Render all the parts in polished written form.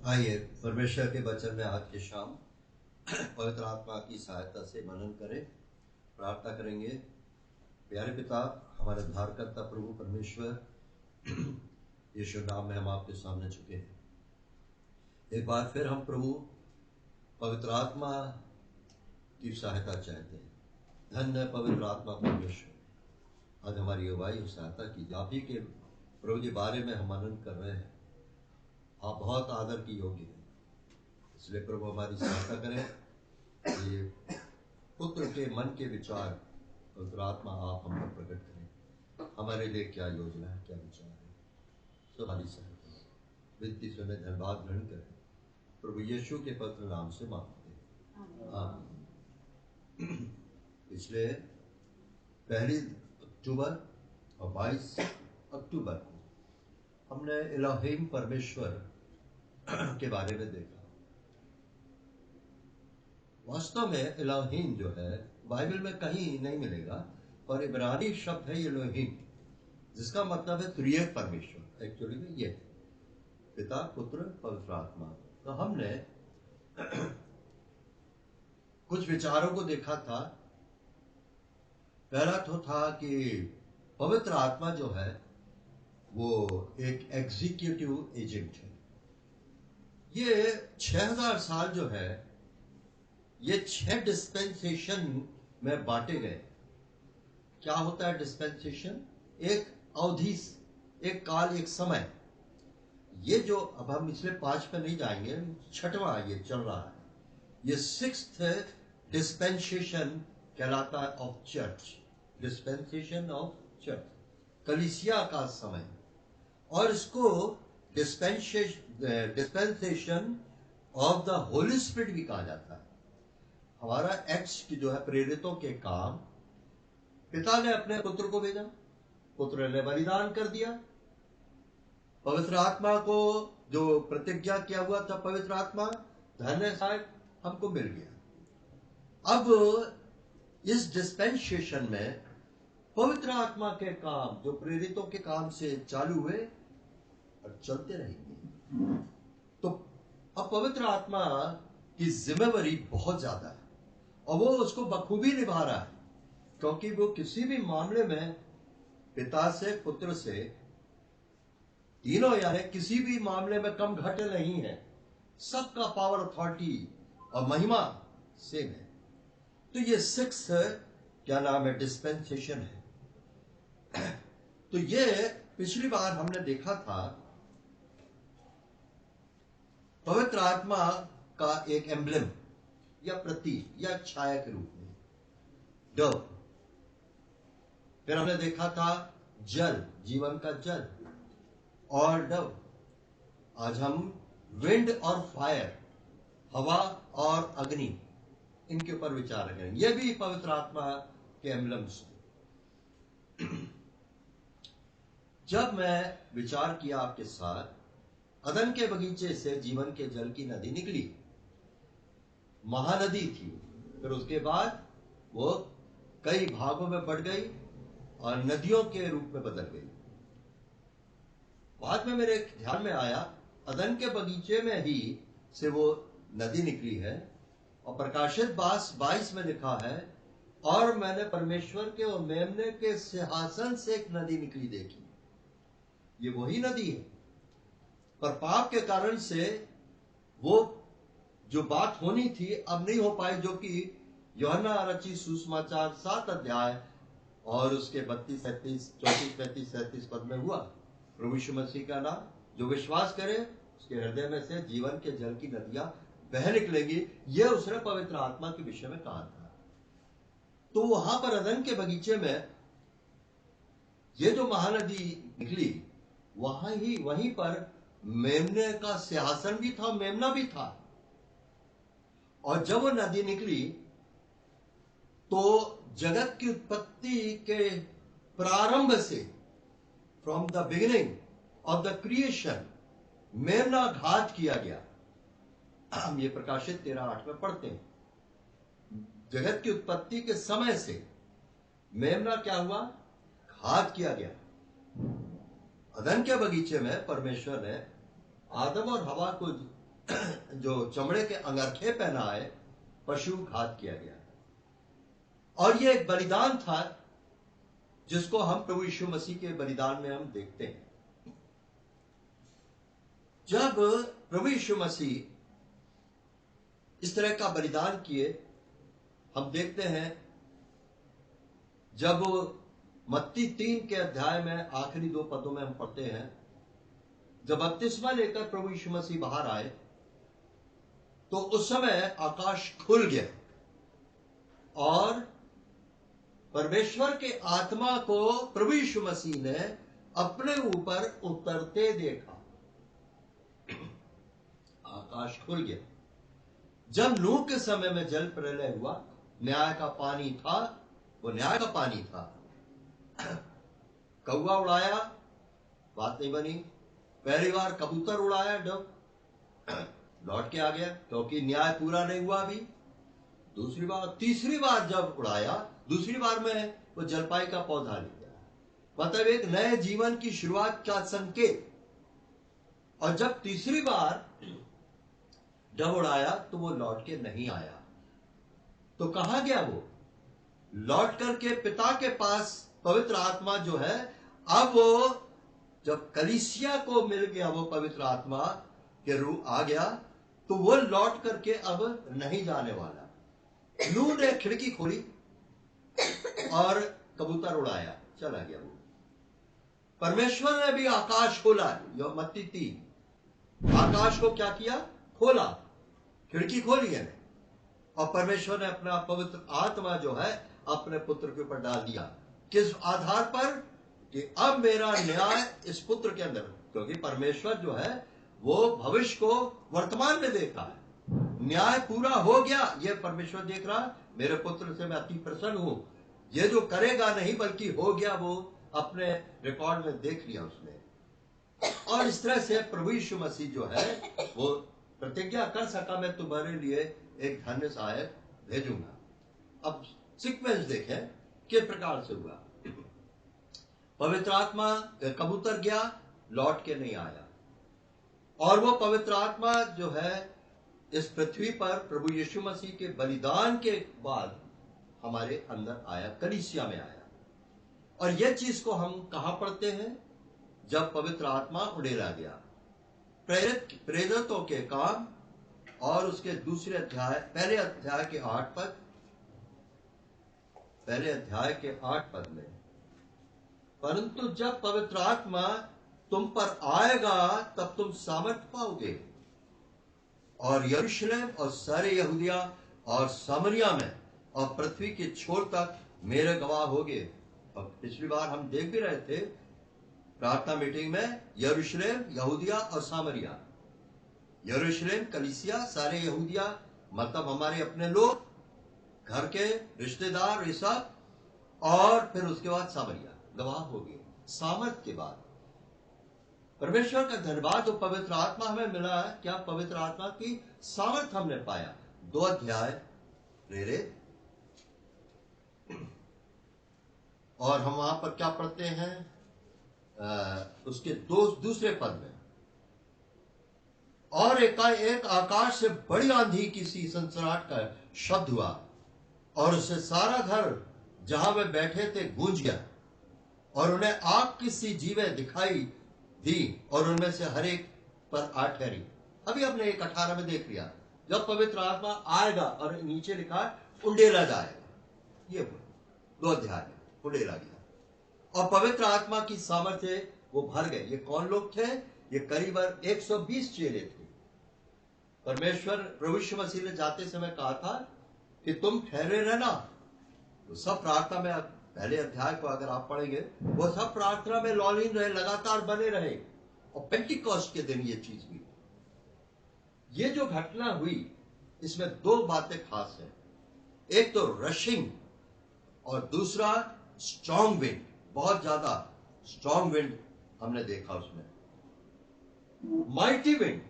आइए परमेश्वर के वचन में आज के शाम पवित्र आत्मा की सहायता से मनन करें, प्रार्थना करेंगे। प्यारे पिता, हमारे उद्धारकर्ता प्रभु परमेश्वर, यीशु नाम में हम आपके सामने झुके हैं। एक बार फिर हम प्रभु पवित्र आत्मा की सहायता चाहते हैं। धन्य पवित्र आत्मा परमेश्वर, आज हमारी अगुवाई सहायता की। आप ही के प्रभु के बारे में हम मनन कर रहे हैं। आप बहुत आदर की योग्य हैं, इसलिए प्रभु हमारी सहायता करें। ये पुत्र के मन के विचार पवित्र आत्मा आप हम पर प्रकट करें। हमारे लिए क्या योजना है, क्या विचार है, सब हमारी सहायता विनती सुने, धन्यवाद ग्रहण करें। प्रभु यीशु के पवित्र नाम से मांगते हैं, आमीन। पिछले 1 अक्टूबर और 22 अक्टूबर को हमने इलाहीम परमेश्वर के बारे में देखा। वास्तव में इलाहीम जो है बाइबल में कहीं नहीं मिलेगा, और इब्रानी शब्द है इलाहीम, जिसका मतलब है त्रिएक परमेश्वर। एक्चुअली में ये पिता, पुत्र, पवित्र आत्मा। तो हमने कुछ विचारों को देखा था। पहला तो था कि पवित्र आत्मा जो है वो एक एग्जीक्यूटिव एजेंट है। ये 6000 साल जो है ये 6 डिस्पेंसेशन में बांटे गए। क्या होता है डिस्पेंसेशन? एक अवधि, एक काल, एक समय। ये जो अब हम पिछले 5 पे नहीं जाएंगे, 6वां ये चल रहा है। ये 6th डिस्पेंसेशन कहलाता है of church, dispensation of church, कलीसिया का समय। और इसको dispensation of the Holi spirit भी कहा जाता है। हमारा एक्ट्स की जो है प्रेरितों के काम, पिता ने अपने पुत्र को भेजा, पुत्र ने बलिदान कर दिया, पवित्र आत्मा को जो प्रतिज्ञा किया हुआ था, पवित्र आत्मा धन्य साहब हमको मिल गया। अब इस डिस्पेंसेशन में पवित्र आत्मा के काम जो प्रेरितों के काम से चालू हुए और चलते रहेंगे। तो अब पवित्र आत्मा की जिम्मेवारी बहुत ज्यादा है और वो उसको बखूबी निभा रहा है, क्योंकि वो किसी भी मामले में पिता से, पुत्र से, तीनों यानी किसी भी मामले में कम घटे नहीं है। सबका पावर, अथॉरिटी और महिमा सेम है। तो ये 6 क्या नाम है डिस्पेंसेशन है। तो ये पिछली बार हमने देखा था पवित्र आत्मा का एक एम्ब्लेम या प्रतीक या छाया के रूप में डव। फिर हमने देखा था जल, जीवन का जल और डव। आज हम विंड और फायर, हवा और अग्नि, इनके ऊपर विचार करेंगे। ये भी पवित्र आत्मा के एम्ब्लेम्स। जब मैं विचार किया आपके साथ, अदन के बगीचे से जीवन के जल की नदी निकली, महानदी थी। फिर उसके बाद वो कई भागों में बढ़ गई और नदियों के रूप में बदल गई। बाद में मेरे ध्यान में आया, अदन के बगीचे में ही से वो नदी निकली है। और प्रकाशित 22 में लिखा है, और मैंने परमेश्वर के और मेमने के सिंहासन से एक नदी निकली देखी। ये वही नदी है, पर पाप के कारण से वो जो बात होनी थी अब नहीं हो पाई, जो कि यूहन्ना रचित सुसमाचार 7 अध्याय और उसके 32, 33, 34, 35, 37 पद में हुआ। प्रभु यीशु मसीह का नाम जो विश्वास करे उसके हृदय में से जीवन के जल की नदियां बह निकलेंगी। यह उसने पवित्र आत्मा के विषय में कहा था। तो वहां पर अदन के बगीचे में ये जो महानदी निकली, वहीं पर मेमने का सिंहासन भी था, मेमना भी था। और जब वो नदी निकली तो जगत की उत्पत्ति के प्रारंभ से, from the beginning of the creation, मेमना घात किया गया। हम ये प्रकाशित 13:8 में पढ़ते हैं। जगत की उत्पत्ति के समय से मेमना क्या हुआ? घात किया गया। अदन के बगीचे में परमेश्वर ने आदम और हवा को जो चमड़े के अंगरखे पहनाए पशु घात किया गया। और ये एक बलिदान था जिसको हम प्रभु यीशु मसीह के बलिदान में हम देखते हैं। जब प्रभु यीशु मसीह इस तरह का बलिदान किए, हम देखते हैं जब मत्ती 3 के अध्याय में आखिरी 2 पदों में हम पढ़ते हैं, जब बपतिस्मा लेकर प्रभु यीशु मसीह बाहर आए तो उस समय आकाश खुल गया और परमेश्वर के आत्मा को प्रभु यीशु मसीह ने अपने ऊपर उतरते देखा। आकाश खुल गया। जब नूह के समय में जल प्रलय हुआ, न्याय का पानी था, वो न्याय का पानी था। कौवा उड़ाया, बात नहीं बनी। पहली बार कबूतर उड़ाया, जब लौट के आ गया क्योंकि न्याय पूरा नहीं हुआ अभी। दूसरी बार, तीसरी बार जब उड़ाया, दूसरी बार में वो जलपाई का पौधा ले गया। मतलब एक नए जीवन की शुरुआत का संकेत। और जब तीसरी बार जब उड़ाया तो वो लौट के नहीं आया। तो कहां गया वो? लौट करके पिता के पास पवित्र आत्मा जो है, अब वो जब कलीसिया को मिल गया, वो पवित्र आत्मा के रूप आ गया, तो वो लौट करके अब नहीं जाने वाला। नूह ने खिड़की खोली और कबूतर उड़ाया, चला गया वो। परमेश्वर ने भी आकाश खोला। जो मत्ती 3, आकाश को क्या किया? खोला, खिड़की खोली है। और परमेश्वर ने अपना पवित्र आत्मा जो है अपने पुत्र के ऊपर डाल दिया। किस आधार पर? कि अब मेरा न्याय इस पुत्र के अंदर, क्योंकि परमेश्वर जो है वो भविष्य को वर्तमान में देखा है। न्याय पूरा हो गया, ये परमेश्वर देख रहा, मेरे पुत्र से मैं अति प्रसन्न हूं। ये जो करेगा नहीं बल्कि हो गया, वो अपने रिकॉर्ड में देख लिया उसने। और इस तरह से प्रभु यीशु मसीह जो है वो प्रतिज्ञा कर सका, मैं तुम्हारे लिए एक धन्य सहायक भेजूंगा। अब सीक्वेंस देखें किस प्रकार से हुआ। पवित्र आत्मा, कबूतर गया, लौट के नहीं आया। और वो पवित्र आत्मा जो है इस पृथ्वी पर प्रभु यीशु मसीह के बलिदान के बाद हमारे अंदर आया, कलीसिया में आया। और यह चीज को हम कहां पढ़ते हैं? जब पवित्र आत्मा उड़ेला गया। प्रेरितों के काम और उसके दूसरे अध्याय, पहले अध्याय के 8 पद, पहले अध्याय के 8 पद में, परंतु जब पवित्र आत्मा तुम पर आएगा तब तुम सामर्थ पाओगे और यरूशलेम और सारे यहूदिया और सामरिया में और पृथ्वी के छोर तक मेरे गवाह होगे। और पिछली बार हम देख भी रहे थे प्रार्थना मीटिंग में, यरूशलेम, यहूदिया और सामरिया। यरूशलेम कलीसिया, सारे यहूदिया मतलब हमारे अपने लोग, घर के रिश्तेदार, ये सब, और फिर उसके बाद सामरिया गवाह हो गए। सामर्थ के बाद परमेश्वर का धन्यवाद, जो पवित्र आत्मा हमें मिला है। क्या? पवित्र आत्मा की सामर्थ हमने पाया। 2 अध्याय प्रेरित, और हम वहां पर क्या पढ़ते हैं? उसके दूसरे पद में, और एकाएक आकाश से बड़ी आंधी की सी सनसनाहट का शब्द हुआ और उससे सारा घर जहां वे बैठे थे गूंज गया और उन्हें आग की सी जीवें दिखाई दी और उनमें से हर एक पर आ ठहरी। अभी हमने 1:18 में देख लिया, जब पवित्र आत्मा आएगा, और नीचे लिखा उंडेला जाएगा। ये 2 अध्याय में उंडेला गया और पवित्र आत्मा की सामर्थ्य वो भर गए। ये कौन लोग थे? ये करीबन 120 चेले थे। परमेश्वर प्रभु यीशु मसीह ने जाते समय कहा था कि तुम ठहरे रहना। तो सब प्रार्थना में, पहले अध्याय को अगर आप पढ़ेंगे, वो सब प्रार्थना में लौलीन रहे, लगातार बने रहे। और पेंटिकॉस्ट के दिन ये चीज हुई। ये जो घटना हुई, इसमें 2 बातें खास हैं। एक तो रशिंग और दूसरा स्ट्रॉन्ग विंड। बहुत ज्यादा स्ट्रॉन्ग विंड हमने देखा उसमें। माइटी विंड,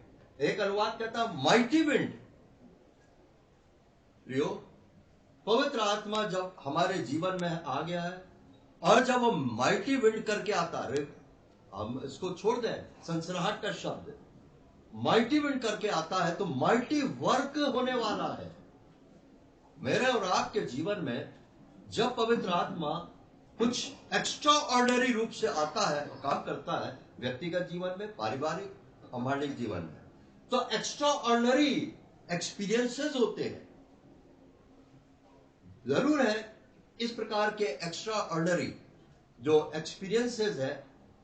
एक अनुवाद कहता माइटी विंड। प्रियो, पवित्र आत्मा जब हमारे जीवन में आ गया है और जब वो माइटी विंड करके आता है, हम इसको छोड़ दें, सनसनाहट का शब्द, माइटी विंड करके आता है तो माइटी वर्क होने वाला है मेरे और आपके जीवन में। जब पवित्र आत्मा कुछ एक्स्ट्रा ऑर्डिनरी रूप से आता है, काम करता है व्यक्तिगत जीवन में, पारिवारिक, सामाजिक जीवन में, तो एक्स्ट्रा ऑर्डिनरी एक्सपीरियंसेस होते हैं। जरूर है इस प्रकार के एक्स्ट्रा ऑर्डिनरी जो एक्सपीरियंसेस है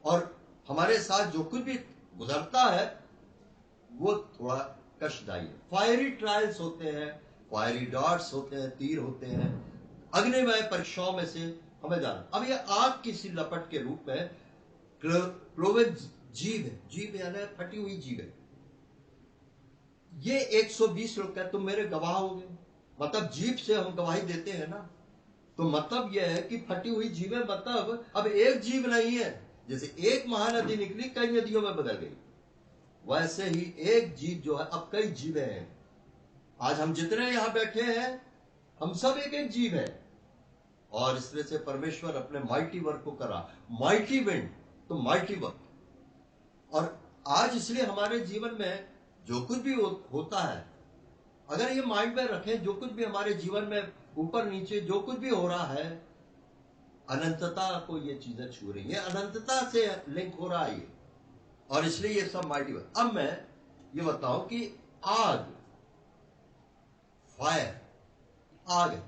और हमारे साथ जो कुछ भी गुजरता है वो थोड़ा कष्टदायी है। फायरी ट्रायल्स होते हैं, फायरी डॉट्स होते हैं, तीर होते हैं, अग्निमय परीक्षाओं में से हमें जाना। अब ये आग की सी लपट के रूप में क्लोविन जीव है, जीव यानी फटी हुई जीव है। ये 120 लोग कहते तुम मेरे गवाह होगे, मतलब जीव से हम गवाही देते हैं ना, तो मतलब यह है कि फटी हुई जीवें, मतलब अब एक जीव नहीं है। जैसे एक महानदी निकली कई नदियों में बदल गई, वैसे ही एक जीव जो है अब कई जीवें हैं। आज हम जितने यहां बैठे हैं हम सब एक एक जीव है, और इस तरह से परमेश्वर अपने माइटी वर्क को करा। माइटी विंड तो माइटी वर्क। और आज इसलिए हमारे जीवन में जो कुछ भी होता है, अगर ये माइंड में रखें, जो कुछ भी हमारे जीवन में ऊपर नीचे जो कुछ भी हो रहा है, अनंतता को ये चीजें छू रही है, अनंतता से लिंक हो रहा है ये, और इसलिए ये सब माइटी वर्क। अब मैं ये बताऊं कि आग, फायर, आग,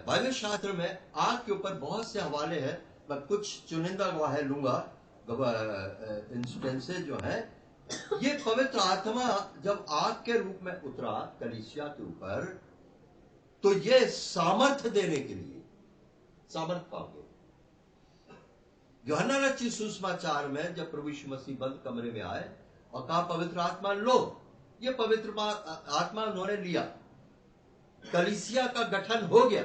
बाइबल शास्त्र में आग के ऊपर बहुत से हवाले हैं। मैं कुछ चुनिंदा गवाह लूंगा, इंस्टेंसेस जो है। ये पवित्र आत्मा जब आग के रूप में उतरा कलीसिया के ऊपर, तो ये सामर्थ्य देने के लिए, सामर्थ्य पाओगे। यूहन्ना रचित सुसमाचार में जब प्रभु यीशु मसीह बंद कमरे में आए और कहा पवित्र आत्मा लो, ये पवित्र आत्मा उन्होंने लिया, कलीसिया का गठन हो गया।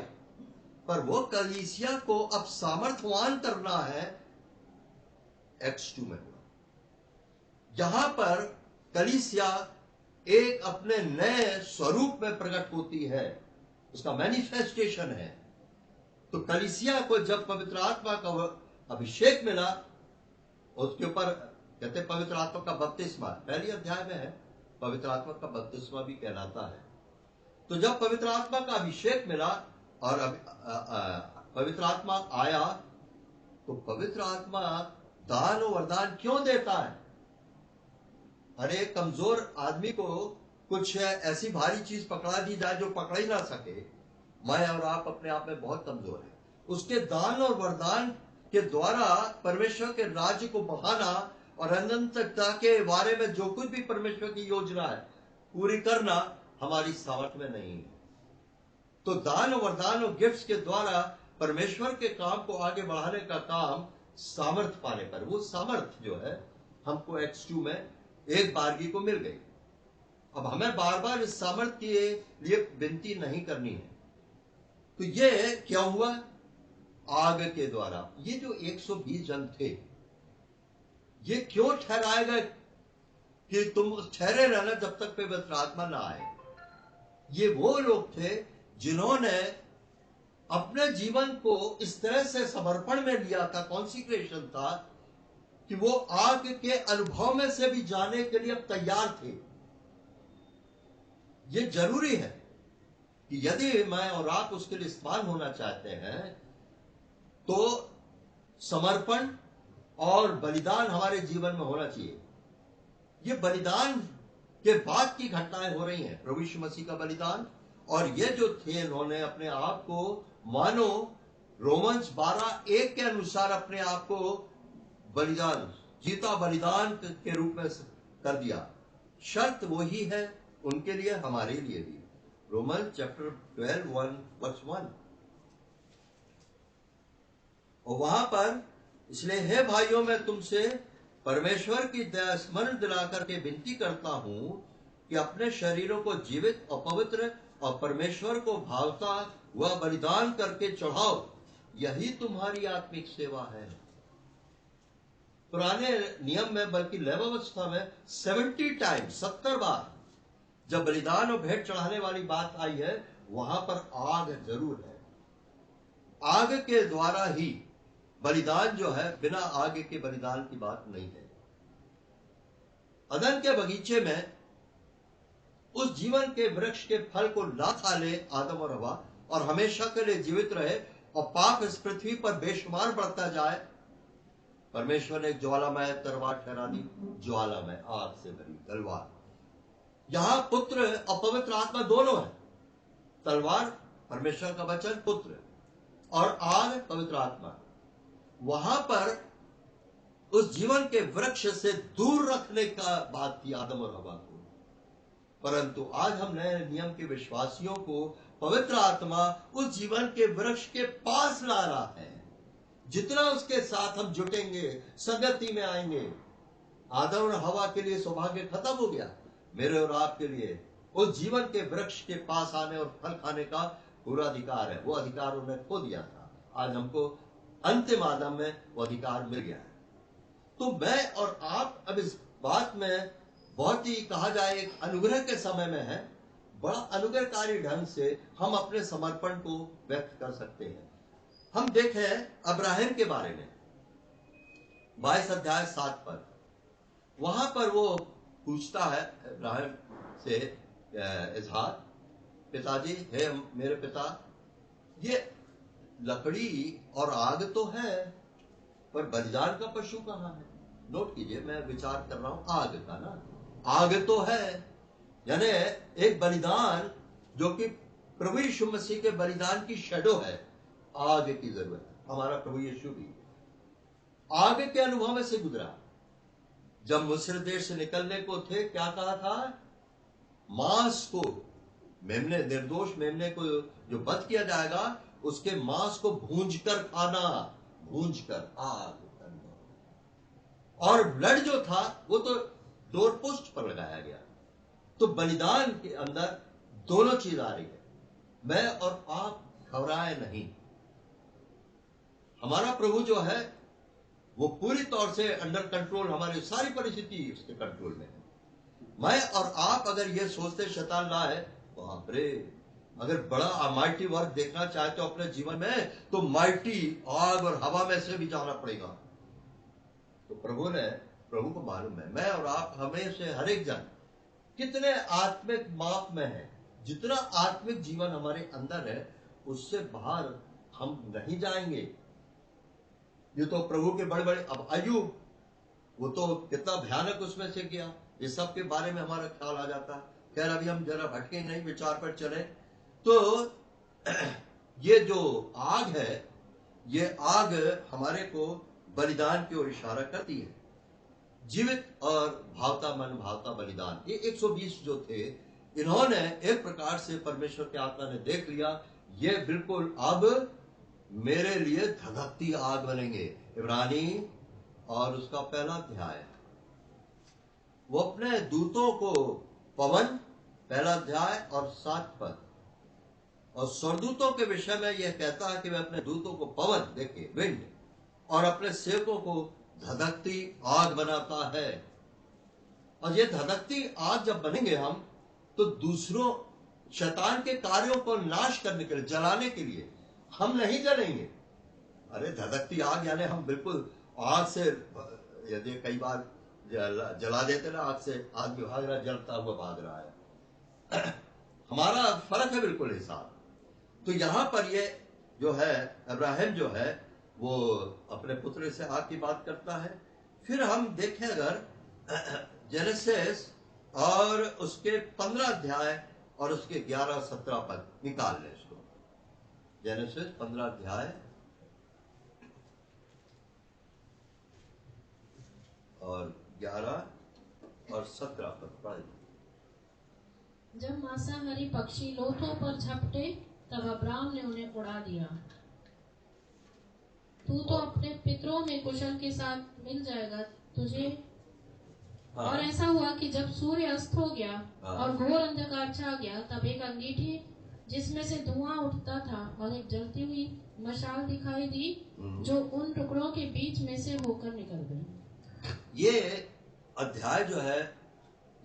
पर वो कलीसिया को अब सामर्थ्यवान करना है, एक्स 2 में हुआ, जहां पर कलीसिया एक अपने नए स्वरूप में प्रकट होती है, उसका मैनिफेस्टेशन है। तो कलीसिया को जब पवित्र आत्मा का अभिषेक मिला, उसके ऊपर कहते पवित्र आत्मा का बपतिस्मा, पहली अध्याय में है, पवित्र आत्मा का बपतिस्मा भी कहलाता है। तो जब पवित्र आत्मा का अभिषेक मिला और पवित्र आत्मा आया, तो पवित्र आत्मा दान और वरदान क्यों देता है? हर एक कमजोर आदमी को कुछ ऐसी भारी चीज पकड़ा दी जाए जो पकड़ ही ना सके। मैं और आप अपने आप में बहुत कमजोर हैं। उसके दान और वरदान के द्वारा परमेश्वर के राज्य को बढ़ाना और अनंतता के बारे में जो कुछ भी परमेश्वर की योजना है पूरी करना हमारी सामर्थ्य में नहीं है। तो दान और वरदान और गिफ्ट्स के द्वारा परमेश्वर के काम को आगे बढ़ाने का काम सामर्थ्य पाने पर, वो सामर्थ्य जो है हमको एक्स 2 में एक बारगी को मिल गई। अब हमें बार बार इस सामर्थ्य के लिए विनती नहीं करनी है। तो ये क्या हुआ? आग के द्वारा ये जो 120 जन थे, ये क्यों ठहराए गए कि तुम ठहरे रहना जब तक पवित्र आत्मा ना आए? ये वो लोग थे जिन्होंने अपने जीवन को इस तरह से समर्पण में लिया था, कॉन्सिक्रेशन था, कि वो आग के अनुभव में से भी जाने के लिए अब तैयार थे। ये जरूरी है कि यदि मैं और आप उसके लिए इस्तेमाल होना चाहते हैं, तो समर्पण और बलिदान हमारे जीवन में होना चाहिए। ये बलिदान के बाद की घटनाएं हो रही हैं, प्रभु यीशु मसीह का बलिदान, और ये जो थे इन्होंने अपने आप को मानो रोमन्स 12:1 के अनुसार अपने आप को बलिदान, जीता बलिदान के रूप में कर दिया। शर्त वही है उनके लिए, हमारे लिए भी। रोमन चैप्टर 12:1 और वहां पर, इसलिए हे भाइयों मैं तुमसे परमेश्वर की दया स्मरण दिला करके विनती करता हूं कि अपने शरीरों को जीवित और पवित्र और परमेश्वर को भावता हुआ बलिदान करके चढ़ाओ, यही तुम्हारी आत्मिक सेवा है। पुराने नियम में, बल्कि लेवावस्था में 70 टाइम्स, 70 बार जब बलिदान और भेंट चढ़ाने वाली बात आई है, वहां पर आग जरूर है। आग के द्वारा ही बलिदान जो है, बिना आग के बलिदान की बात नहीं है। अदन के बगीचे में उस जीवन के वृक्ष के फल को ना खा ले आदम और हवा, और हमेशा के लिए जीवित रहे, और पाप इस पृथ्वी पर बेशुमार बढ़ता जाए, परमेश्वर ने एक ज्वालामय तलवार ठहरा दी, ज्वालामय आग से भरी तलवार। यहां पुत्र और पवित्र आत्मा दोनों है। तलवार परमेश्वर का वचन, पुत्र, और आग पवित्र आत्मा। वहां पर उस जीवन के वृक्ष से दूर रखने का बात थी आदम और हवा को, परंतु आज हम नए नियम के विश्वासियों को पवित्र आत्मा उस जीवन के वृक्ष के पास ला रहा है। जितना उसके साथ हम जुटेंगे, संगति में आएंगे, आदम और हवा के लिए सौभाग्य खत्म हो गया, मेरे और आपके लिए उस जीवन के वृक्ष के पास आने और फल खाने का पूरा अधिकार है। वो अधिकार उन्हें खो दिया था, आज हमको अंतिम आदम में वो अधिकार मिल गया है। तो मैं और आप अब इस बात में बहुत ही कहा जाए एक अनुग्रह के समय में है, बड़ा अनुग्रहकारी ढंग से हम अपने समर्पण को व्यक्त कर सकते हैं। हम देखें अब्राहम के बारे में 22 अध्याय 7 पर, वहां पर वो पूछता है अब्राहम से, इसहाक, पिताजी है मेरे पिता, ये लकड़ी और आग तो है, पर बलिदान का पशु कहां है? नोट कीजिए, मैं विचार कर रहा हूं आग का ना, आग तो है, यानी एक बलिदान जो कि प्रभु यीशु मसीह के बलिदान की शेडो है। आग की जरूरत है। हमारा प्रभु यीशु भी आग के अनुभव में से गुजरा। जब मिस्र देश से निकलने को थे, क्या कहा था? मांस को, मेमने, निर्दोष मेमने को जो वध किया जाएगा, उसके मांस को भूंज कर खाना, भूंज कर, आग। और ब्लड जो था वो तो डोर पोस्ट पर लगाया गया। तो बलिदान के अंदर दोनों चीज आ रही है। मैं और आप घबराए नहीं, हमारा प्रभु जो है वो पूरी तौर से अंडर कंट्रोल, हमारी सारी परिस्थिति उसके कंट्रोल में है। मैं और आप अगर ये सोचते शैतान लाए, बाप रे, अगर बड़ा माइटी वर्क देखना चाहते हो अपने जीवन में, तो माइटी आग और हवा में से भी जाना पड़ेगा। तो प्रभु को मालूम है, मैं और आप, हमें से हर एक जन कितने आत्मिक माप में है। जितना आत्मिक जीवन हमारे अंदर है, उससे बाहर हम नहीं जाएंगे। ये तो प्रभु के बड़े बड़े, अब अय्यूब, वो तो कितना भयानक उसमें से गया, ये सब के बारे में हमारा ख्याल आ जाता है। खैर अभी हम जरा भटके नहीं, विचार पर चले। तो ये जो आग है, ये आग हमारे को बलिदान की ओर इशारा करती है। जीवित और भावता मन भावता बलिदान, ये 120 जो थे, इन्होंने एक प्रकार से परमेश्वर के आत्मा ने देख लिया, ये बिल्कुल अब मेरे लिए धधकती आग बनेंगे। इब्रानी और उसका पहला अध्याय, वो अपने दूतों को पवन, पहला अध्याय और 7 पद, और स्वर्गदूतों के विषय में यह कहता है कि वह अपने दूतों को पवन, देखिए विंड, और अपने सेवकों को धधकती आग बनाता है। और ये धधकती आग जब बनेंगे हम, तो दूसरों शैतान के कार्यों को नाश करने के लिए, जलाने के लिए हम नहीं जलेंगे। अरे धधकती आग यानी हम बिल्कुल आग से, यदि कई बार जला देते ना, आग से आदमी भाग रहा, जलता हुआ भाग रहा है। हमारा फर्क है बिल्कुल हिसाब। तो यहां पर ये जो है अब्राहम जो है वो अपने पुत्र से आग की बात करता है। फिर हम देखें अगर जेनेसिस और उसके 15 अध्याय और उसके 11 और 17 पद निकाल लें इसको। जेनेसिस 15 अध्याय और 11 और 17 पद पढ़। जब मांसाहारी पक्षी लोथों पर झपटे, तब अब्राम ने उन्हें उड़ा दिया। तू तो अपने पितरों में कुशल के साथ मिल जाएगा तुझे। हाँ। और ऐसा हुआ कि जब सूर्य अस्त हो गया, हाँ, और घोर अंधकार छा गया, तब एक अंगीठी जिसमें से धुआं उठता था और एक जलती हुई मशाल दिखाई दी, जो उन टुकड़ों के बीच में से होकर निकल गई। ये अध्याय जो है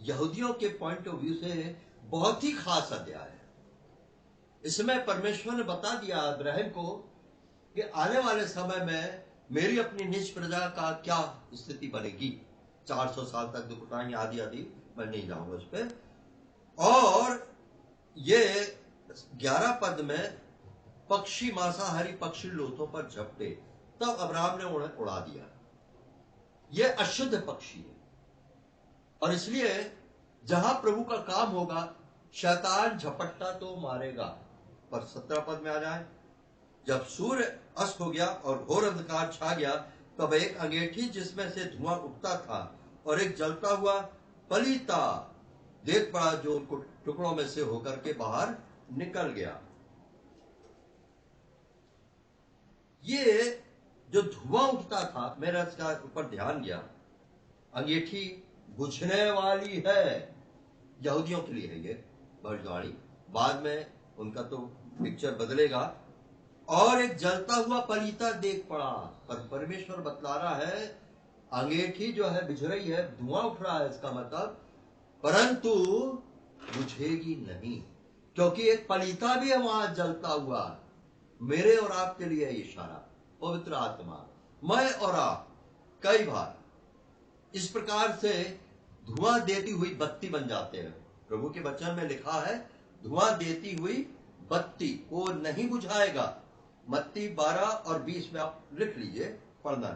यहूदियों के पॉइंट ऑफ व्यू से बहुत ही खास अध्याय है। इसमें परमेश्वर ने बता दिया अब्राहम को कि आने वाले समय में मेरी अपनी निज प्रजा का क्या स्थिति बनेगी। 400 साल तक दुखताएं आदि आदि, मैं नहीं जाऊंगा उस पर। और ये 11 पद में पक्षी मांसाहारी पक्षी लोथों पर झपटे, तब अब्राहम ने उन्हें उड़ा दिया। ये अशुद्ध पक्षी है, और इसलिए जहां प्रभु का काम होगा शैतान झपट्टा तो मारेगा। पर 17 पद में आ जाए, जब सूर्य अस्त हो गया और घोर अंधकार छा गया, तब एक अंगीठी जिसमें से धुआं उठता था और एक जलता हुआ पलीता देख पड़ा, जो उनको टुकड़ों में से होकर के बाहर निकल गया। ये जो धुआं उठता था, मेरा इसका ऊपर ध्यान गया, अंगीठी बुझने वाली है, यहूदियों के लिए है ये भविष्यवाणी, बाद में उनका तो पिक्चर बदलेगा। और एक जलता हुआ पलीता देख पड़ा, पर परमेश्वर बतला रहा है अंगीठी जो है बुझ रही है, धुआं उठ रहा है, इसका मतलब, परंतु बुझेगी नहीं, क्योंकि एक पलीता भी है वहां जलता हुआ। मेरे और आपके लिए इशारा पवित्र आत्मा, मैं और आप कई बार इस प्रकार से धुआं देती हुई बत्ती बन जाते हैं। प्रभु के वचन में लिखा है धुआं देती हुई बत्ती को नहीं बुझाएगा। मत्ती 12 और 20 में आप लिख लीजिए, पढ़ना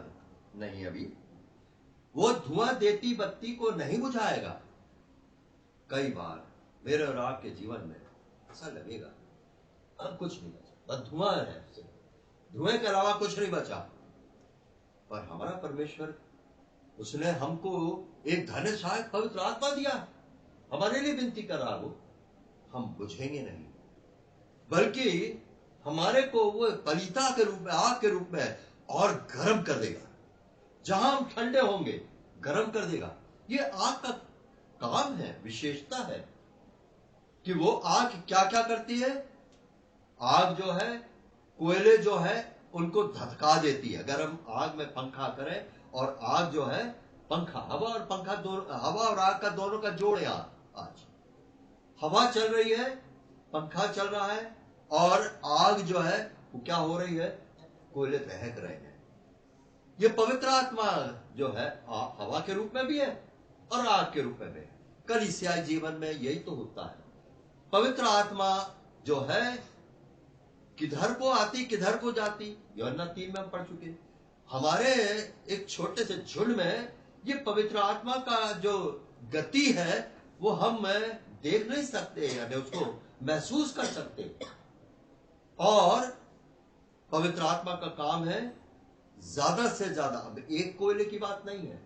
नहीं अभी। वो धुआं देती बत्ती को नहीं बुझाएगा। कई बार मेरे और आपके जीवन में ऐसा लगेगा अब कुछ नहीं बचा, बस धुआं है, धुएं के अलावा कुछ नहीं बचा। पर हमारा परमेश्वर, उसने हमको एक धन्य सहायक पवित्र आत्मा दिया, हमारे लिए विनती कर रहा हो, हम बुझेंगे नहीं, बल्कि हमारे को वो पलीता के रूप में, आग के रूप में और गर्म कर देगा। जहां हम ठंडे होंगे गर्म कर देगा। ये आग का काम है, विशेषता है कि वो आग क्या क्या करती है। आग जो है, कोयले जो है उनको धधका देती है। अगर हम आग में पंखा करें और आग जो है पंखा, हवा और पंखा दोनों, हवा और आग का दोनों का जोड़ है। आज हवा चल रही है, पंखा चल रहा है, और आग जो है वो क्या हो रही है, कोयले दहक रहे हैं। ये पवित्र आत्मा जो है हवा के रूप में भी है और आग के रूप में भी है। कलीसियाई जीवन में यही तो होता है। पवित्र आत्मा जो है किधर को आती किधर को जाती, यूहन्ना 3 में हम पढ़ चुके। हमारे एक छोटे से झुंड में ये पवित्र आत्मा का जो गति है वो हम देख नहीं सकते, यानी उसको महसूस कर सकते। और पवित्र आत्मा का काम है ज्यादा से ज्यादा, अब एक कोयले की बात नहीं है,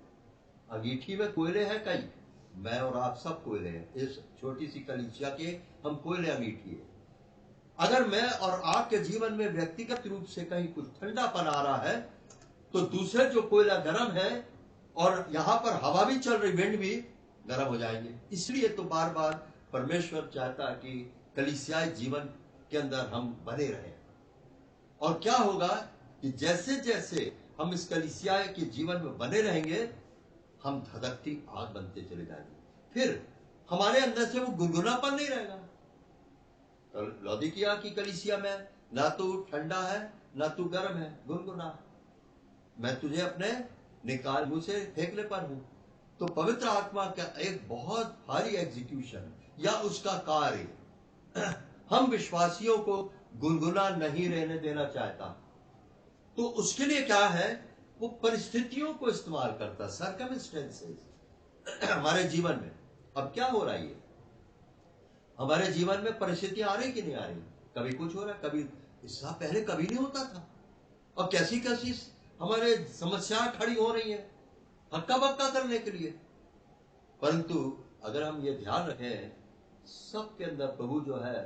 अंगीठी में कोयले हैं कई, मैं और आप सब कोयले हैं। इस छोटी सी कलीसिया के हम कोयले, अंगीठी है। अगर मैं और आपके जीवन में व्यक्तिगत रूप से कहीं कुछ ठंडापन आ रहा है तो दूसरे जो कोयला गर्म है, और यहां पर हवा भी चल रही, विंड भी गर्म हो जाएंगे। इसलिए तो बार बार परमेश्वर चाहता है कि कलीसियाई जीवन के अंदर हम बने रहें। और क्या होगा कि जैसे जैसे हम इस कलीसिया के जीवन में बने रहेंगे, हम धधकती आग बनते चले जाएंगे। फिर हमारे अंदर से वो गुनगुनापन नहीं रहेगा। तो लौदीकिया की कलीसिया में ना तो ठंडा है ना तो गर्म है, गुनगुना, मैं तुझे अपने निकाल मुंह से फेंकने पर हूं। तो पवित्र आत्मा का एक बहुत भारी एग्जीक्यूशन या उसका कार्य हम विश्वासियों को गुनगुना नहीं रहने देना चाहता। तो उसके लिए क्या है, वो परिस्थितियों को इस्तेमाल करता, सर्कमस्टेंसेस हमारे जीवन में। अब क्या हो रहा है, हमारे जीवन में परिस्थितियां आ रही कि नहीं आ रही, कभी कुछ हो रहा है, कभी इससे पहले कभी नहीं होता था, और कैसी कैसी हमारे समस्याएं खड़ी हो रही है हक्का बक्का करने के लिए। परंतु अगर हम ये ध्यान रखें, सबके अंदर प्रभु जो है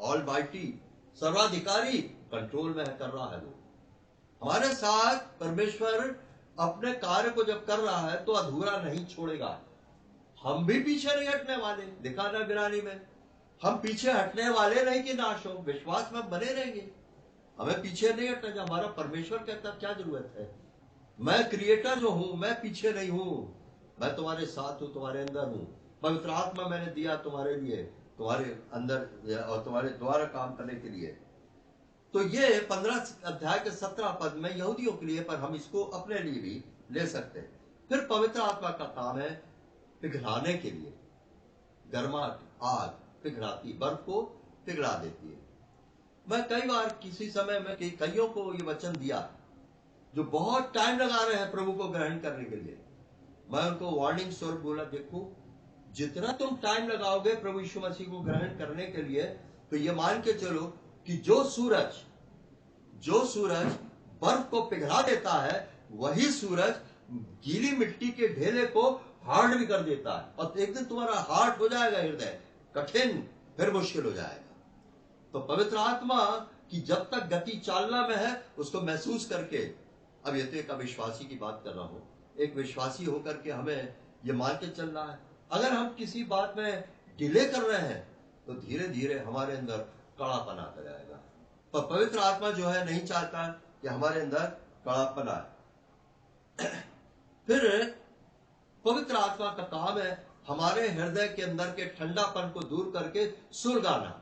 ऑल माइटी, सर्वाधिकारी, कंट्रोल में कर रहा है। वो हमारे साथ परमेश्वर अपने कार्य को जब कर रहा है तो अधूरा नहीं छोड़ेगा। हम भी पीछे नहीं हटने वाले। लिखा ना बिरानी में, हम पीछे हटने वाले नहीं कि नाश हो, विश्वास में बने रहेंगे, हमें पीछे नहीं हटना। जब हमारा परमेश्वर कहता क्या जरूरत है, मैं क्रिएटर जो हूं, मैं पीछे नहीं हूं, मैं तुम्हारे साथ हूं, तुम्हारे अंदर हूं। पवित्र आत्मा मैंने दिया तुम्हारे लिए, तुम्हारे अंदर और तुम्हारे द्वारा काम करने के लिए। तो ये 15 अध्याय के 17 पद में यहूदियों के लिए, पर हम इसको अपने लिए भी ले सकते हैं। फिर पवित्र आत्मा का काम है पिघलाने के लिए। गर्माहट, आग पिघलाती, बर्फ को पिघला देती है। मैं कई बार किसी समय में कईयों को ये वचन दिया जो बहुत टाइम लगा रहे हैं प्रभु को ग्रहण करने के लिए। मैं उनको वार्निंग स्वरूप बोला, देखो जितना तुम टाइम लगाओगे प्रभु यीशु मसीह को ग्रहण करने के लिए, तो ये मान के चलो कि जो सूरज बर्फ को पिघला देता है, वही सूरज गीली मिट्टी के ढेले को हार्ड भी कर देता है। और एक दिन तुम्हारा हार्ड हो जाएगा, हृदय कठिन, फिर मुश्किल हो जाएगा। तो पवित्र आत्मा की जब तक गति चालना में है, उसको महसूस करके, अब ये तो एक अविश्वासी की बात कर रहा हूं, एक विश्वासी होकर के हमें ये मान के चलना है। अगर हम किसी बात में डिले कर रहे हैं तो धीरे धीरे हमारे अंदर कड़ापन आता जाएगा। पर पवित्र आत्मा जो है नहीं चाहता कि हमारे अंदर कड़ापन आए। फिर पवित्र आत्मा का काम है हमारे हृदय के अंदर के ठंडापन को दूर करके सुर गाना।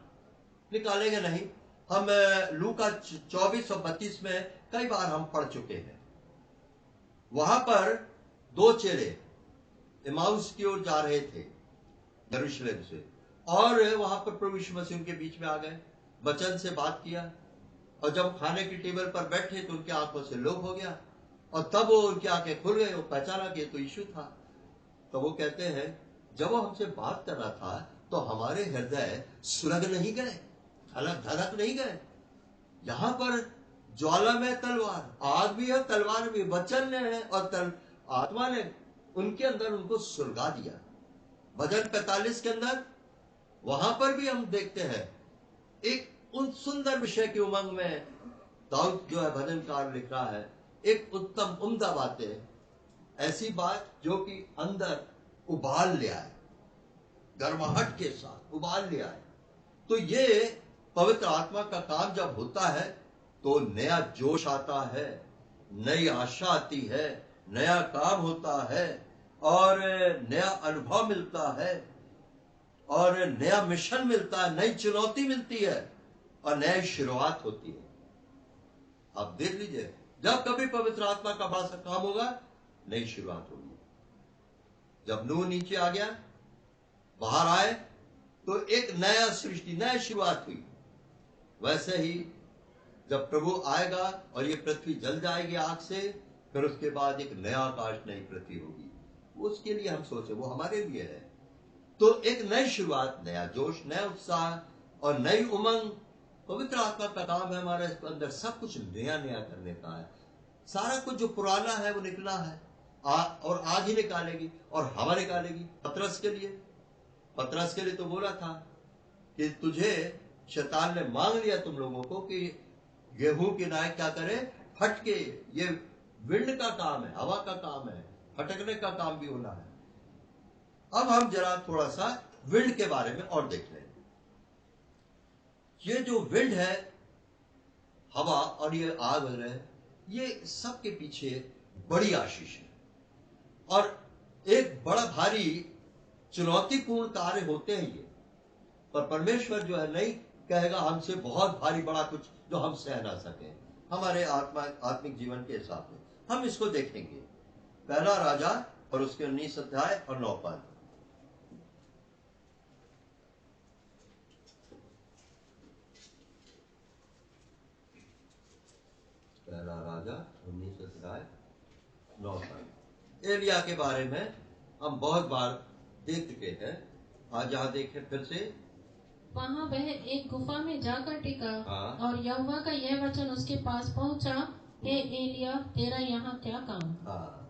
निकालेंगे नहीं, हम लूका 24 और 32 में कई बार हम पढ़ चुके हैं। वहां पर दो चेले इमाउस की ओर जा रहे थे यरूशलेम से, और वहां पर प्रभु यीशु मसीह उनके बीच में आ गए, वचन से बात किया, और जब खाने की टेबल पर बैठे तो उनकी आंखों से लोभ हो गया, और तब वो उनकी आंखें खुल गई, वो पहचाना कि तो यीशु था। तो वो कहते हैं जब वो हमसे बात कर रहा था तो हमारे हृदय सुलग नहीं गए, धड़क धड़क नहीं गए। यहां पर ज्वाला में तलवार, आग भी है, तलवार भी, वचन है और आत्मा ने उनके अंदर उनको सुलगा दिया। भजन 45 के अंदर वहां पर भी हम देखते हैं एक उन सुंदर विषय की उमंग में दाऊद जो है भजनकार लिख रहा है, एक उत्तम उम्दा बातें, ऐसी बात जो कि अंदर उबाल ले आए, गर्माहट के साथ उबाल ले आए। तो ये पवित्र आत्मा का काम जब होता है तो नया जोश आता है, नई आशा आती है, नया काम होता है, और नया अनुभव मिलता है, और नया मिशन मिलता है, नई चुनौती मिलती है, और नई शुरुआत होती है। आप देख लीजिए, जब कभी पवित्र आत्मा का बड़ा सा काम होगा, नई शुरुआत होगी। जब नूह नीचे आ गया, बाहर आए, तो एक नया सृष्टि, नई शुरुआत हुई। वैसे ही जब प्रभु आएगा और ये पृथ्वी जल जाएगी आग से, फिर उसके बाद एक नया आकाश, नई पृथ्वी होगी। उसके लिए हम सोचे, वो हमारे लिए है। तो एक नई शुरुआत, नया जोश, नया उत्साह और नई उमंग। पवित्र आत्मा का काम है हमारे अंदर सब कुछ नया नया करने का है। सारा कुछ जो पुराना है वो निकला है, और आग ही निकालेगी, और हवा निकालेगी। पतरस के लिए तो बोला था कि तुझे शैतान ने मांग लिया तुम लोगों को कि गेहूं की नाय क्या करे, फटके। ये विंड का काम है, हवा का काम है, फटकने का काम भी होना है। अब हम जरा थोड़ा सा विंड के बारे में और देख लें। ये जो विंड है, हवा और ये आग वगैरह, ये सब के पीछे बड़ी आशीष है, और एक बड़ा भारी चुनौतीपूर्ण कार्य होते हैं ये। पर परमेश्वर जो है नहीं कहेगा हमसे बहुत भारी बड़ा कुछ जो हम सह ना सके हमारे आत्मिक जीवन के हिसाब में। हम इसको देखेंगे। पहला राजा और उसके 19 अध्याय और 9 पद। पहला राजा 19 अध्याय 9 पद। एलिया के बारे में हम बहुत बार देख चुके हैं। आज यहां देखें फिर से। वहाँ वह एक गुफा में जाकर टिका, हाँ। और यहोवा का यह वचन उसके पास पहुंचा, हे एलिया, तेरा यहाँ क्या काम? हाँ,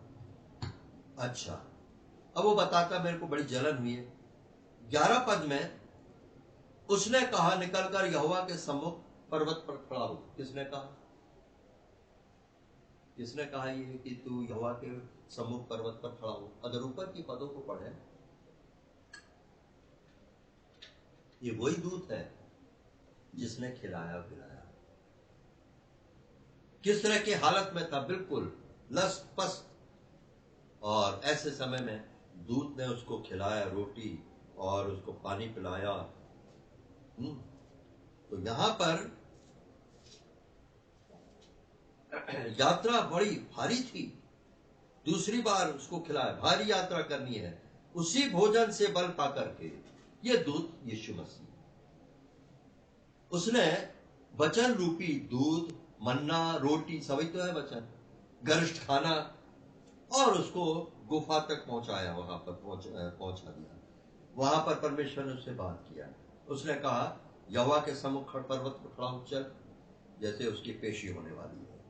अच्छा। अब वो बताता, मेरे को बड़ी जलन हुई है। 11 पद में उसने कहा, निकलकर यहोवा के सम्मुख पर्वत पर खड़ा हो। किसने कहा ये कि तू यहोवा के सम्मुख पर्वत पर खड़ा हो? अगर ऊपर की पदों को पढ़े, ये वही दूत है जिसने खिलाया पिलाया। किस तरह की हालत में था, बिल्कुल लस्त पस्त, और ऐसे समय में दूत ने उसको खिलाया रोटी और उसको पानी पिलाया। तो यहां पर यात्रा बड़ी भारी थी, दूसरी बार उसको खिलाया, भारी यात्रा करनी है, उसी भोजन से बल पा करके ये दूत यीशु मसीह, उसने वचन रूपी दूध, मन्ना, रोटी, सभी तो है वचन, गरिष्ठ खाना, और उसको गुफा तक पहुंचाया, वहां पर पहुंचा दिया। वहां पर परमेश्वर ने उससे बात किया। उसने कहा यहोवा के सम्मुख पर्वत पर खड़ा हो चल, जैसे उसकी पेशी होने वाली है,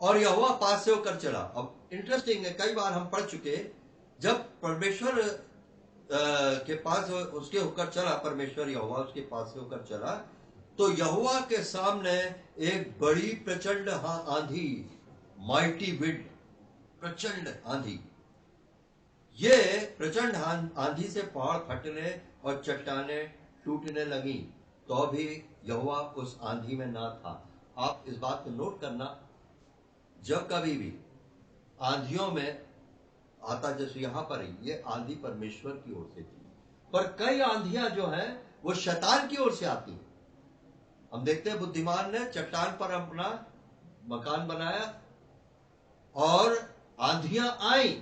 और यहोवा पास से होकर चला। अब इंटरेस्टिंग है, कई बार हम पढ़ चुके, जब परमेश्वर के पास उसके होकर चला, परमेश्वर यहोवा उसके पास से होकर चला, तो यहोवा के सामने एक बड़ी प्रचंड आंधी, माइटी विंड, प्रचंड आंधी, ये प्रचंड आंधी से पहाड़ फटने और चट्टाने टूटने लगी, तो भी यहोवा उस आंधी में ना था। आप इस बात को नोट करना, जब कभी भी आंधियों में आता, जैसे यहां पर ये आंधी परमेश्वर की ओर से थी, पर कई आंधियां जो हैं वो शैतान की ओर से आती है। हम देखते हैं बुद्धिमान ने चट्टान पर अपना मकान बनाया और आंधियां आई,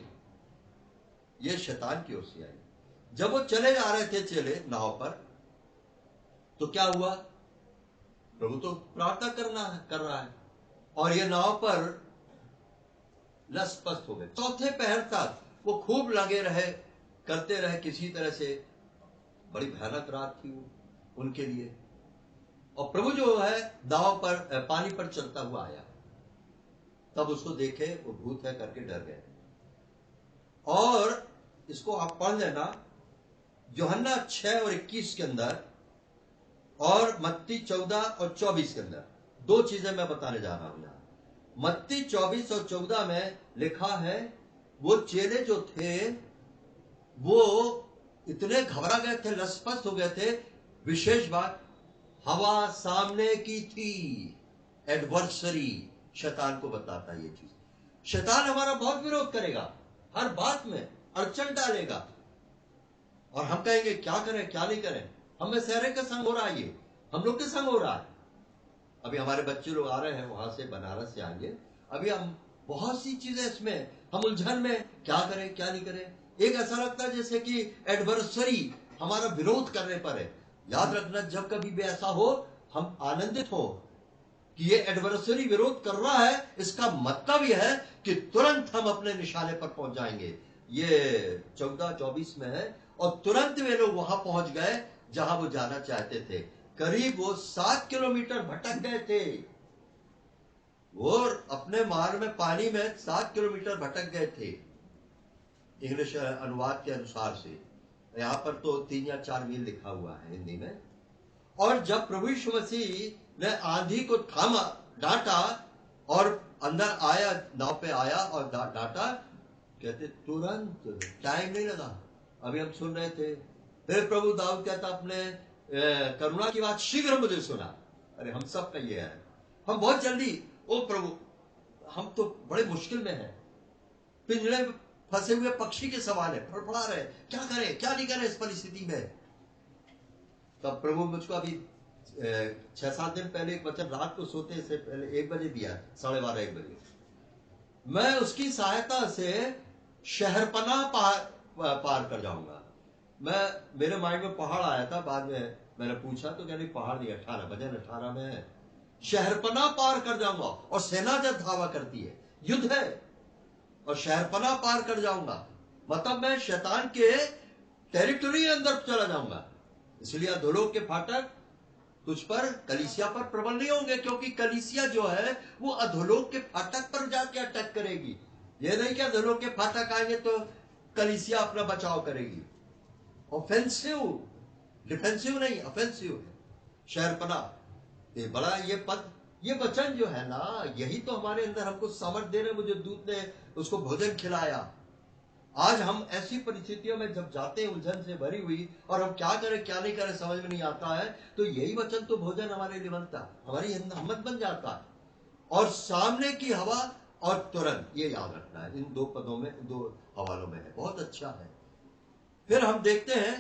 ये शैतान की ओर से आई। जब वो चले जा रहे थे चले नाव पर, तो क्या हुआ, प्रभु तो प्रार्थना कर रहा है, और ये नाव पर लसपस्त हो गए। चौथे पहर तक वो खूब लगे रहे, करते रहे किसी तरह से। बड़ी भयानक रात थी वो उनके लिए, और प्रभु जो है नाव पर, पानी पर चलता हुआ आया, तब उसको देखे वो भूत है करके डर गए। और इसको आप पढ़ लेना, यूहन्ना 6 और 21 के अंदर, और मत्ती 14 और 24 के अंदर, दो चीजें मैं बताने जा रहा हूं यहां। मत्ती 24 और 14 में लिखा है, वो चेले जो थे वो इतने घबरा गए थे, लसपस हो गए थे। विशेष बात, हवा सामने की थी। एडवर्सरी शैतान को बताता है ये चीज। शैतान हमारा बहुत विरोध करेगा, हर बात में अड़चन डालेगा, और हम कहेंगे क्या करें क्या नहीं करें। हमें सहरे का संग हो रहा है, ये हम लोग के संग हो रहा है। अभी हमारे बच्चे लोग आ रहे हैं वहां से, बनारस से आएंगे। अभी हम बहुत सी चीजें इसमें हम उलझन में, क्या करें क्या नहीं करें। एक ऐसा लगता है जैसे कि एडवर्सरी हमारा विरोध करने पर है। याद रखना, जब कभी भी ऐसा हो, हम आनंदित हो कि ये एडवर्सरी विरोध कर रहा है, इसका मतलब यह है कि तुरंत हम अपने निशाने पर पहुंच जाएंगे। ये 14-24 में है, और तुरंत वे लोग वहां पहुंच गए जहां वो जाना चाहते थे। करीब वो 7 किलोमीटर भटक गए थे, और अपने मार्ग में पानी में 7 किलोमीटर भटक गए थे, इंग्लिश अनुवाद के अनुसार से। यहां पर तो 3 या 4 मील लिखा हुआ है हिंदी में। और जब प्रभु यीशु मसीह ने आंधी को थामा, डांटा, और अंदर आया, नाव पे आया और डांटा, कहते तुरंत, टाइम नहीं लगा। अभी हम सुन रहे थे, फिर प्रभु दाऊद कहता अपने करुणा की बात शीघ्र मुझे सुना। अरे हम सब का ये है, हम बहुत जल्दी, ओ प्रभु हम तो बड़े मुश्किल में हैं, पिंजरे में फंसे हुए पक्षी के सवाल है, फड़फड़ा रहे, क्या करें क्या नहीं करें इस परिस्थिति में। तब प्रभु मुझको अभी 6-7 दिन पहले एक वचन रात को सोते से पहले 1 बजे दिया, 12:30-1 बजे। मैं उसकी सहायता से शहरपनाह पार कर जाऊंगा। मेरे माइंड में पहाड़ आया था, बाद में मैंने पूछा तो कहने पहाड़ नहीं, 18 में है। शहरपनाह पार कर जाऊंगा, और सेना जब धावा करती है, युद्ध है, और शहरपनाह पार कर जाऊंगा, मतलब मैं शैतान के टेरिटरी अंदर चला जाऊंगा। इसलिए अधोलोक के फाटक तुझ पर, कलीसिया पर प्रबल नहीं होंगे, क्योंकि कलीसिया जो है वो अधोलोक के फाटक पर जाके अटैक करेगी। ये नहीं कि अधोलोक के फाटक आएंगे तो कलीसिया अपना बचाव करेगी। ऑफेंसिव, डिफेंसिव नहीं, ऑफेंसिव है शहरपनाह। ये बड़ा, ये पद, ये वचन जो है ना, यही तो हमारे अंदर हमको सामर्थ्य दे रहे। मुझे दूत ने उसको भोजन खिलाया। आज हम ऐसी परिस्थितियों में जब जाते हैं उलझन से भरी हुई, और हम क्या करें क्या नहीं करें समझ में नहीं आता है, तो यही वचन तो भोजन हमारे लिए बनता, हमारी हिम्मत बन जाता है। और सामने की हवा और तुरंत, ये याद रखना है, इन 2 पदों में, 2 हवालों में है, बहुत अच्छा है। फिर हम देखते हैं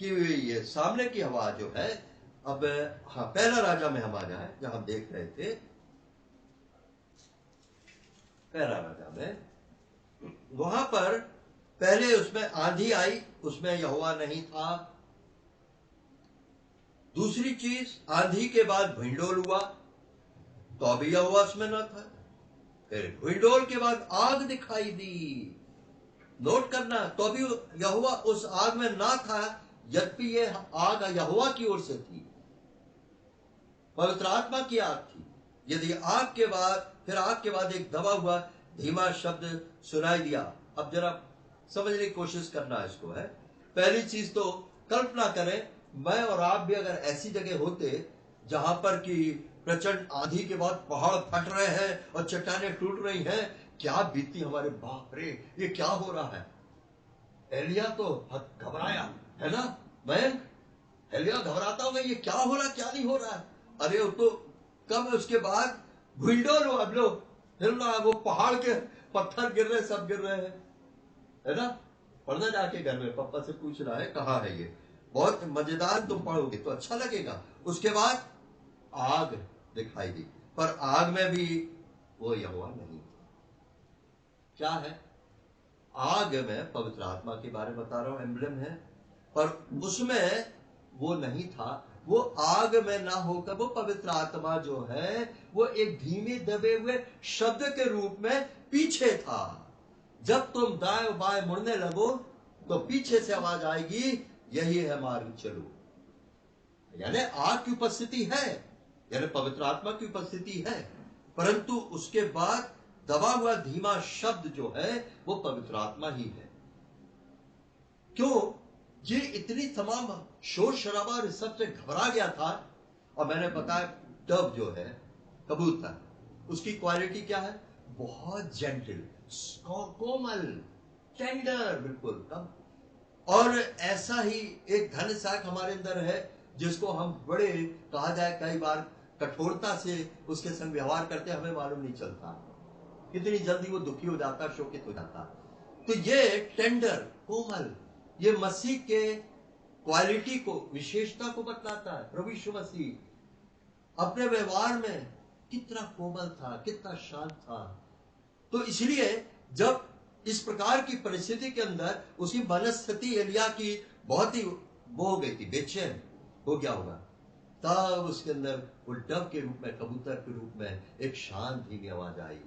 कि ये सामने की हवा जो है, अब हाँ, पहला राजा में हम आ जाए, जहां हम देख रहे थे, पहला राजा में वहां पर पहले उसमें आंधी आई, उसमें यहोवा नहीं था। दूसरी चीज, आंधी के बाद भूंडोल हुआ तो अभी यहोवा उसमें न था। फिर भूंडोल के बाद आग दिखाई दी, नोट करना, तो अभी यहोवा उस आग में ना था, यद्यपि ये आग यहोवा की ओर से थी, पवित्र आत्मा की आग थी। यदि आग के बाद, फिर आग के बाद एक दबा हुआ धीमा शब्द सुनाई दिया। अब जरा समझने की कोशिश करना इसको है। पहली चीज तो कल्पना करें, मैं और आप भी अगर ऐसी जगह होते जहां पर कि प्रचंड आंधी के बाद पहाड़ फट रहे हैं और चट्टानें टूट रही हैं, क्या बीती हमारे, बाप रे ये क्या हो रहा है। एलिया तो घबराया है ना, मयंक एलिया घबराता होगा, ये क्या हो रहा, क्या नहीं हो रहा है। अरे वो तो कब उसके बाद भूंडोल हुआ, लोग हिल रहा, वो पहाड़ के पत्थर गिर रहे, सब गिर रहे हैं, है ना। पढ़ना जाके घर में, पापा से पूछ रहा है कहाँ है ये, बहुत मजेदार, तुम पढ़ोगे तो अच्छा लगेगा। उसके बाद आग दिखाई दी, पर आग में भी वो यहोवा नहीं। क्या है आग में? पवित्र आत्मा के बारे में बता रहा हूं, एम्ब्लेम है, पर उसमें वो नहीं था। वो आग में ना होकर वो पवित्र आत्मा जो है वो एक धीमे दबे हुए शब्द के रूप में पीछे था। जब तुम दाएं बाएं मुड़ने लगो तो पीछे से आवाज आएगी, यही है मार्ग, चलो। यानी आग की उपस्थिति है, यानी पवित्र आत्मा की उपस्थिति है, परंतु उसके बाद दबा हुआ धीमा शब्द जो है वो पवित्र आत्मा ही है। क्यों? ये इतनी तमाम शोर शराबा और सबसे घबरा गया था। और मैंने बताया डव जो है, कबूतर, उसकी क्वालिटी क्या है? बहुत जेंटल, कोमल, टेंडर, बिल्कुल कम। और ऐसा ही एक धन साख हमारे अंदर है जिसको हम बड़े, कहा जाए कई बार कठोरता से उसके संग व्यवहार करते, हमें मालूम नहीं चलता कितनी जल्दी वो दुखी हो जाता, शोकित हो जाता। तो ये टेंडर, कोमल, ये मसीह के क्वालिटी को, विशेषता को बतलाता है। प्रभु यीशु मसीह अपने व्यवहार में कितना कोमल था, कितना शांत था। तो इसलिए जब इस प्रकार की परिस्थिति के अंदर उसकी मनस्थिति एलिया की बहुत ही वो हो गई थी, बेचैन हो गया होगा, तब उसके अंदर वो डव के रूप में, कबूतर के रूप में एक शांत धीमी आवाज आई,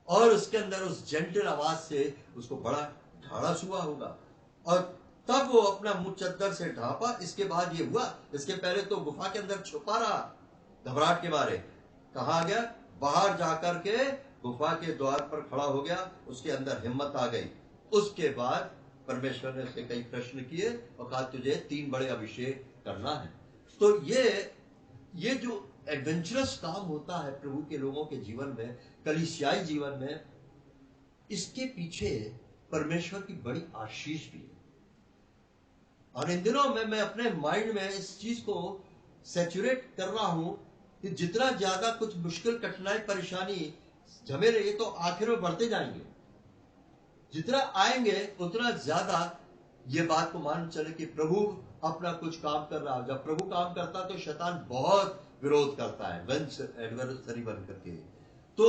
और उसके अंदर उस जेंटल आवाज से उसको बड़ा ढाढ़स हुआ होगा, और तब वो अपना मुंह चद्दर से ढांपा। इसके बाद ये हुआ, इसके पहले तो गुफा के अंदर छुपा रहा घबराहट के मारे। कहा गया? बाहर जाकर के गुफा के द्वार पर खड़ा हो गया, उसके अंदर हिम्मत आ गई। उसके बाद परमेश्वर ने उससे कई प्रश्न किए और कहा तुझे 3 बड़े अभिषेक करना है। तो ये जो एडवेंचरस काम होता है प्रभु के लोगों के जीवन में, कलीसियाई जीवन में, इसके पीछे परमेश्वर की बड़ी आशीष भी है। और इन दिनों में मैं अपने माइंड में इस चीज को सैचुरेट कर रहा हूं कि जितना ज्यादा कुछ मुश्किल, कठिनाई, परेशानी, झमेले, ये तो आखिर में बढ़ते जाएंगे। जितना आएंगे उतना ज्यादा ये बात को मान चले कि प्रभु अपना कुछ काम कर रहा है। जब प्रभु काम करता तो शैतान बहुत विरोध करता है, एडवर्सरी बन करके। तो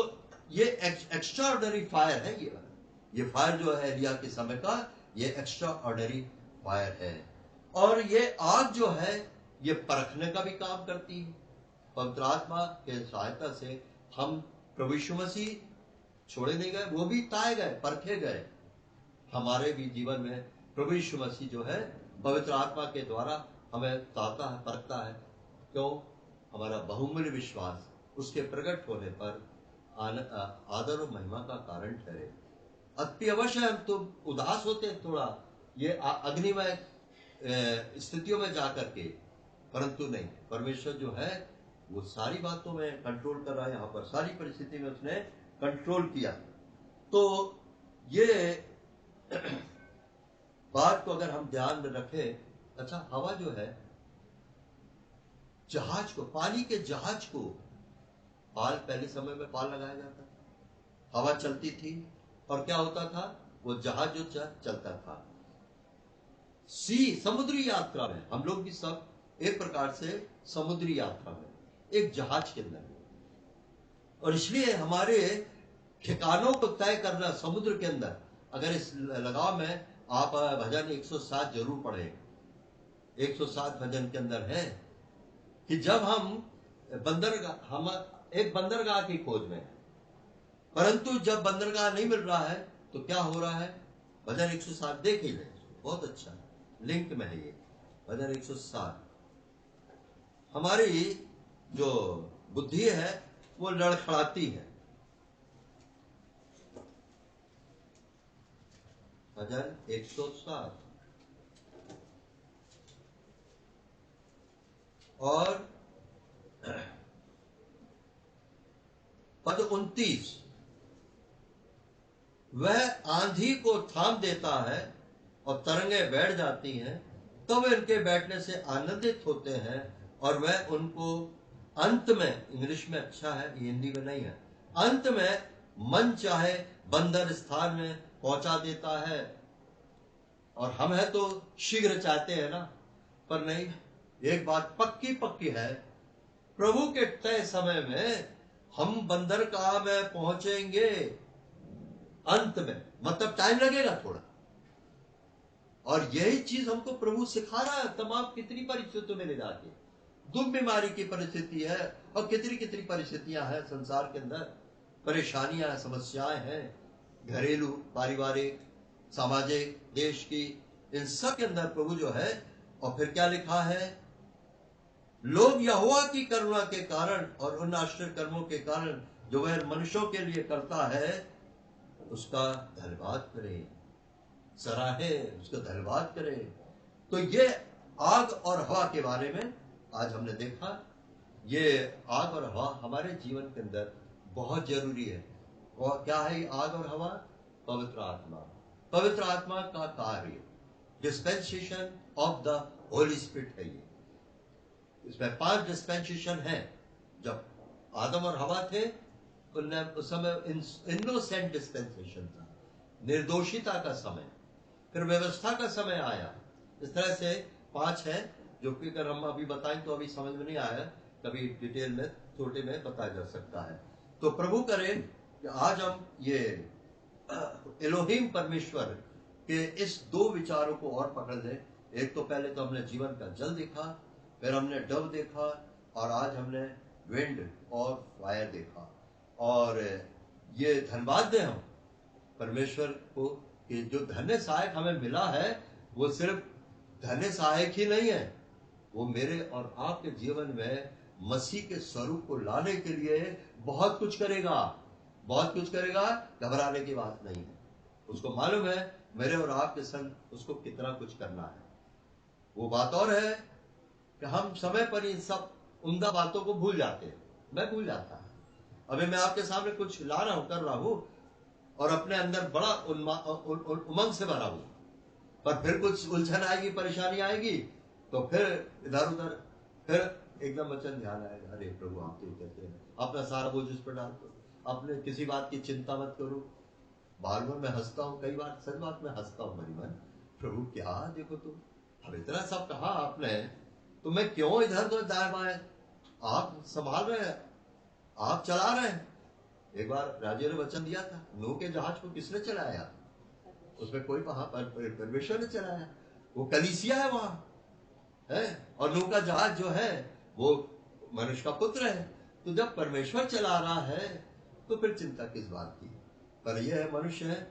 ये एक्स्ट्रा ऑर्डिनरी फायर है। ये फायर जो है एलिया के समय का, ये एक्स्ट्रा ऑर्डिनरी फायर है। और ये आग जो है ये परखने का भी काम करती है। पवित्र आत्मा के सहायता से हम प्रभु यीशु मसीह छोड़े नहीं गए, वो भी ताए गए, परखे गए। हमारे भी जीवन में प्रभु यीशु मसीह जो है पवित्र आत्मा के द्वारा हमें ताता है, परखता है। क्यों? हमारा बहुमूल्य विश्वास उसके प्रकट होने पर आदर और महिमा का कारण ठहरे। अति अवश्य हम तो उदास होते हैं थोड़ा ये अग्निमय स्थितियों में जाकर के, परंतु नहीं, परमेश्वर जो है वो सारी बातों में कंट्रोल कर रहा है। यहाँ पर सारी परिस्थिति में उसने कंट्रोल किया। तो ये बात को अगर हम ध्यान में रखें, अच्छा हवा जो है जहाज को, पानी के जहाज को पाल, पहले समय में पाल लगाया जाता था, हवा चलती थी और क्या होता था, वो जहाज जो चलता था। समुद्री यात्रा में हम लोग भी सब एक प्रकार से समुद्री यात्रा में एक जहाज के अंदर, और इसलिए हमारे ठिकानों को तय करना समुद्र के अंदर। अगर इस लगाव में आप भजन 107 जरूर पढ़ें। 107 भजन के अंदर है कि जब हम एक बंदरगाह की खोज में, परंतु जब बंदरगाह नहीं मिल रहा है तो क्या हो रहा है। भजन 107 देख ही ले, बहुत अच्छा लिंक में है ये भजन 107। हमारी जो बुद्धि है वो लड़खड़ाती है। भजन 107 और पद 29, वह आंधी को थाम देता है और तरंगे बैठ जाती हैं, तो वे इनके बैठने से आनंदित होते हैं और वह उनको अंत में, इंग्लिश में अच्छा है, हिंदी में नहीं है, अंत में मन चाहे बंदर स्थान में पहुंचा देता है। और हम है तो शीघ्र चाहते हैं ना, पर नहीं। एक बात पक्की पक्की है, प्रभु के तय समय में हम बंदरगाह में पहुंचेंगे अंत में, मतलब टाइम लगेगा थोड़ा। और यही चीज हमको प्रभु सिखा रहा है। तमाम कितनी परिस्थितियों में ले जाके, दुख बीमारी की परिस्थिति है और कितनी कितनी परिस्थितियां हैं संसार के अंदर, परेशानियां, समस्याएं हैं, घरेलू, पारिवारिक, सामाजिक, देश की, इन सब के अंदर प्रभु जो है। और फिर क्या लिखा है, लोग यहोवा की करुणा के कारण और उन आश्चर्य कर्मों के कारण जो वह मनुष्यों के लिए करता है उसका धन्यवाद करें, सराहे, उसका धन्यवाद करें। तो ये आग और हवा के बारे में आज हमने देखा। ये आग और हवा हमारे जीवन के अंदर बहुत जरूरी है। और क्या है आग और हवा? पवित्र आत्मा। पवित्र आत्मा का कार्य, dispensation of the Holi spirit है ये। इसमें 5 डिस्पेंसेशन है। जब आदम और हवा थे उस समय इनोसेंट डिस्पेंसेशन था, निर्दोषिता का समय। फिर व्यवस्था का समय आया। इस तरह से 5 है, जो कि अगर हम अभी बताएं तो अभी समझ में नहीं आया, कभी डिटेल में छोटे में बताया जा सकता है। तो प्रभु करे कि आज हम ये एलोहिम परमेश्वर के इस 2 विचारों को और पकड़ लें। एक तो पहले तो हमने जीवन का जल देखा, फिर हमने डव देखा, और आज हमने विंड और फायर देखा। और ये धन्यवाद दें हम परमेश्वर को कि जो धन्य सहायक हमें मिला है वो सिर्फ धन्य सहायक ही नहीं है, वो मेरे और आपके जीवन में मसीह के स्वरूप को लाने के लिए बहुत कुछ करेगा, बहुत कुछ करेगा। घबराने की बात नहीं है। उसको मालूम है मेरे और आपके संग उसको कितना कुछ करना है। वो बात और है कि हम समय पर इन सब उम्दा बातों को भूल जाते हैं। मैं भूल जाता। अभी मैं आपके सामने कुछ ला रहा हूं, कर रहा हूं, और अपने अंदर बड़ा उमंग से भरा हूं, पर फिर कुछ उलझन आएगी, परेशानी आएगी, तो फिर इधर उधर फिर एकदम वचन ध्यान आएगा, अरे प्रभु आप तो कहते हैं अपना सारा बोझ उस पर डाल दो, अपने किसी बात की चिंता मत करो। बार बार मैं हंसता हूँ, कई बार सच बात में हंसता हूँ मनी मन, प्रभु क्या देखो तुम, अब इतना सब कहा आपने, तो मैं क्यों इधर उधर दाएं बाएं, आप संभाल रहे हैं, आप चला रहे हैं। एक बार राजे ने वचन दिया था, नूह के जहाज को किसने चलाया? उसमें कोई परमेश्वर ने चलाया। वो कलीसिया है वहां है, और नूह का जहाज जो है वो मनुष्य का पुत्र है। तो जब परमेश्वर चला रहा है तो फिर चिंता किस बात की? पर यह है मनुष्य है,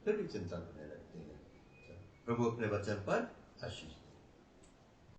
फिर भी चिंता करने लगते हैं। प्रभु अपने वचन पर आशीष